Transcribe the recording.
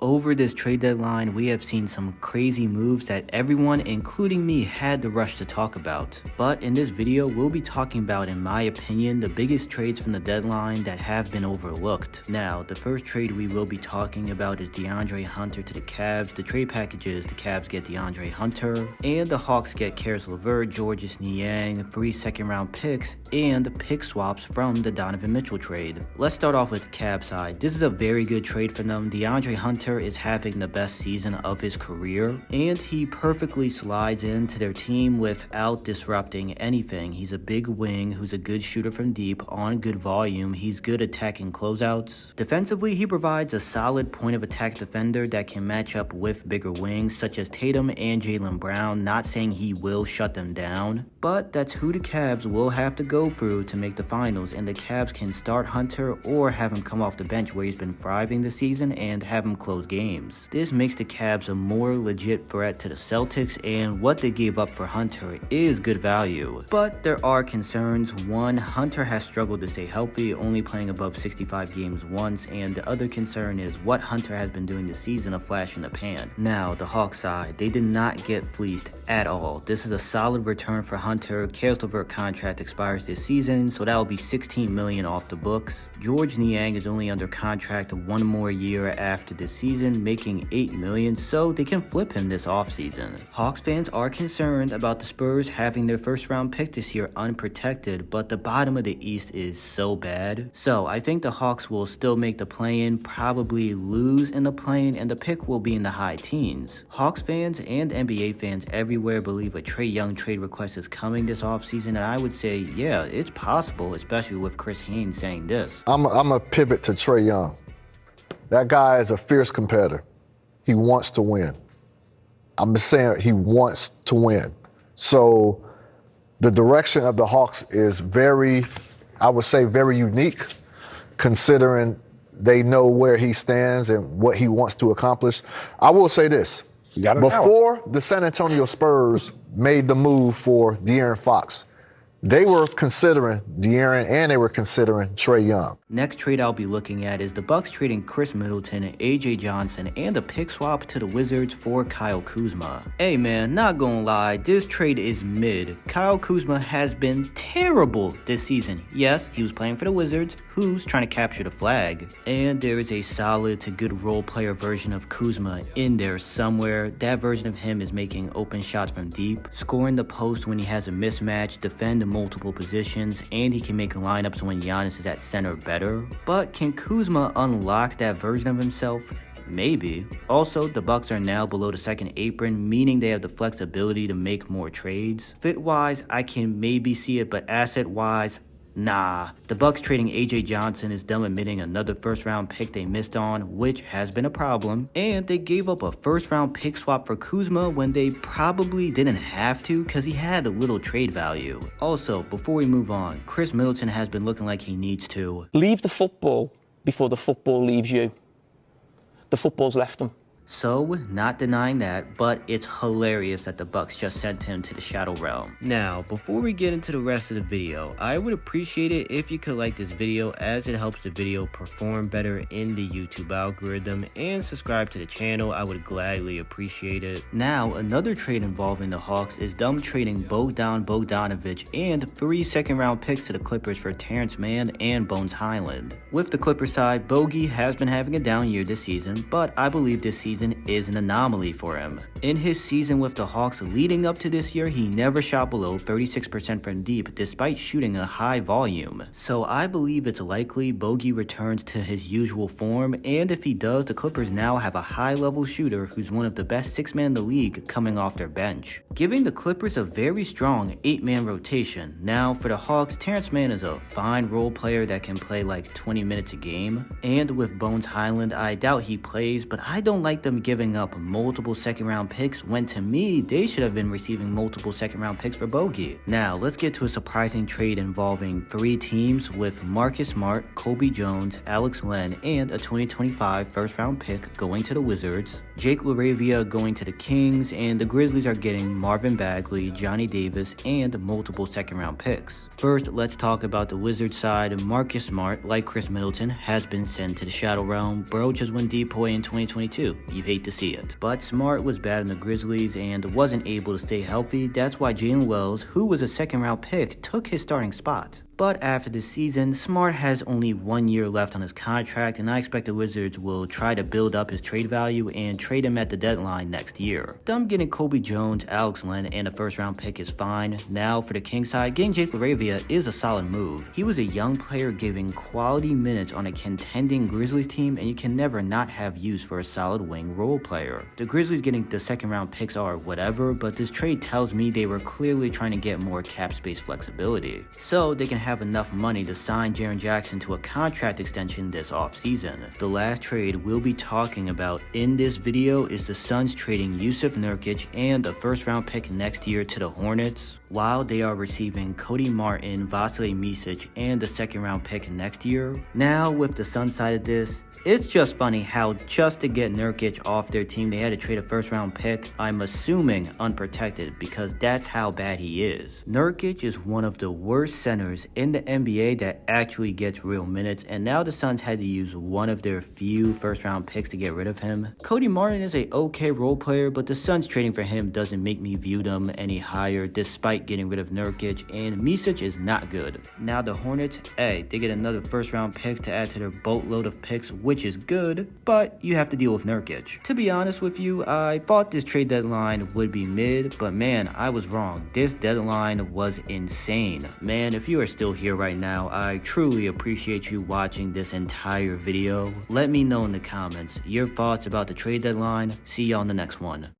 Over this trade deadline, we have seen some crazy moves that everyone, including me, had to rush to talk about. But in this video, we'll be talking about, in my opinion, the biggest trades from the deadline that have been overlooked. Now, the first trade we will be talking about is DeAndre Hunter to the Cavs. The trade package is the Cavs get DeAndre Hunter, and the Hawks get Caris LeVert, Georges Niang, 3 second-round picks, and pick swaps from the Donovan Mitchell trade. Let's start off with the Cavs side. This is a very good trade for them. DeAndre Hunter is having the best season of his career, and he perfectly slides into their team without disrupting anything. He's a big wing who's a good shooter from deep on good volume. He's good attacking closeouts. Defensively, he provides a solid point of attack defender that can match up with bigger wings such as Tatum and Jaylen Brown. Not saying he will shut them down, but that's who the Cavs will have to go through to make the finals, and the Cavs can start Hunter or have him come off the bench where he's been thriving this season and have him close games. This makes the Cavs a more legit threat to the Celtics, and what they gave up for Hunter is good value. But there are concerns. One, Hunter has struggled to stay healthy, only playing above 65 games once, and the other concern is what Hunter has been doing this season, a flash in the pan. Now, the Hawks side, they did not get fleeced at all. This is a solid return for Hunter. Caris LeVert contract expires this season, so that will be $16 million off the books. Georges Niang is only under contract 1 more year after this season, making $8 million, so they can flip him this offseason. Hawks fans are concerned about the Spurs having their first round pick this year unprotected, but the bottom of the East is so bad. So I think the Hawks will still make the play-in, probably lose in the play-in, and the pick will be in the high teens. Hawks fans and NBA fans everywhere believe a Trae Young trade request is coming this offseason, and I would say, yeah, it's possible, especially with Chris Haynes saying this. I'm a pivot to Trae Young. That guy is a fierce competitor. He wants to win. I'm just saying he wants to win. So the direction of the Hawks is very, I would say, very unique, considering they know where he stands and what he wants to accomplish. I will say this. Before the San Antonio Spurs made the move for De'Aaron Fox, they were considering De'Aaron and they were considering Trae Young. Next trade I'll be looking at is the Bucks trading Chris Middleton, AJ Johnson, and a pick swap to the Wizards for Kyle Kuzma. Hey man, not gonna lie, this trade is mid. Kyle Kuzma has been terrible this season. Yes, he was playing for the Wizards, who's trying to capture the flag. And there is a solid to good role player version of Kuzma in there somewhere. That version of him is making open shots from deep, scoring the post when he has a mismatch, defend multiple positions, and he can make lineups when Giannis is at center better. But can Kuzma unlock that version of himself? Maybe. Also, the Bucks are now below the second apron, meaning they have the flexibility to make more trades. Fit-wise, I can maybe see it, but asset-wise, nah. The Bucks trading AJ Johnson is them admitting another first-round pick they missed on, which has been a problem. And they gave up a first-round pick swap for Kuzma when they probably didn't have to because he had a little trade value. Also, before we move on, Chris Middleton has been looking like he needs to leave the football before the football leaves you. The football's left him. So, not denying that, but it's hilarious that the Bucks just sent him to the Shadow Realm. Now, before we get into the rest of the video, I would appreciate it if you could like this video, as it helps the video perform better in the YouTube algorithm, and subscribe to the channel. I would gladly appreciate it. Now, another trade involving the Hawks is them trading Bogdanovich and 3 second-round picks to the Clippers for Terrence Mann and Bones Hyland. With the Clippers side, Bogey has been having a down year this season, but I believe this season is an anomaly for him. In his season with the Hawks leading up to this year, he never shot below 36% from deep despite shooting a high volume. So I believe it's likely Bogey returns to his usual form, and if he does, the Clippers now have a high-level shooter who's one of the best 6-men in the league coming off their bench, giving the Clippers a very strong 8-man rotation. Now for the Hawks, Terrence Mann is a fine role player that can play like 20 minutes a game, and with Bones Hyland, I doubt he plays, but I don't like the them giving up multiple second round picks when to me, they should have been receiving multiple second round picks for Bogey. Now, let's get to a surprising trade involving 3 teams with Marcus Smart, Kobe Jones, Alex Len, and a 2025 first round pick going to the Wizards, Jake LaRavia going to the Kings, and the Grizzlies are getting Marvin Bagley, Johnny Davis, and multiple second round picks. First, let's talk about the Wizards side. Marcus Smart, like Chris Middleton, has been sent to the Shadow Realm. Bro just went depoy in 2022. You hate to see it. But Smart was bad in the Grizzlies and wasn't able to stay healthy. That's why Jalen Wells, who was a second round pick, took his starting spot. But after this season, Smart has only 1 year left on his contract, and I expect the Wizards will try to build up his trade value and trade him at the deadline next year. Them getting Kobe Jones, Alex Len, and a first round pick is fine. Now for the Kings side, getting Jake LaRavia is a solid move. He was a young player giving quality minutes on a contending Grizzlies team, and you can never not have use for a solid wing role player. The Grizzlies getting the second round picks are whatever, but this trade tells me they were clearly trying to get more cap space flexibility, so they can have enough money to sign Jaren Jackson to a contract extension this offseason. The last trade we'll be talking about in this video is the Suns trading Jusuf Nurkic and a first round pick next year to the Hornets, while they are receiving Cody Martin, Vasilije Micic, and the second round pick next year. Now with the Suns side of this, it's just funny how just to get Nurkic off their team, they had to trade a first round pick, I'm assuming unprotected, because that's how bad he is. Nurkic is one of the worst centers in the NBA that actually gets real minutes, and now the Suns had to use one of their few first round picks to get rid of him. Cody Martin is a okay role player, but the Suns trading for him doesn't make me view them any higher despite getting rid of Nurkic, and Micic is not good. Now the Hornets, they get another first round pick to add to their boatload of picks, which is good, but you have to deal with Nurkic. To be honest with you, I thought this trade deadline would be mid, but man, I was wrong. This deadline was insane. Man, if you are still here right now, I truly appreciate you watching this entire video. Let me know in the comments your thoughts about the trade deadline. See you on the next one.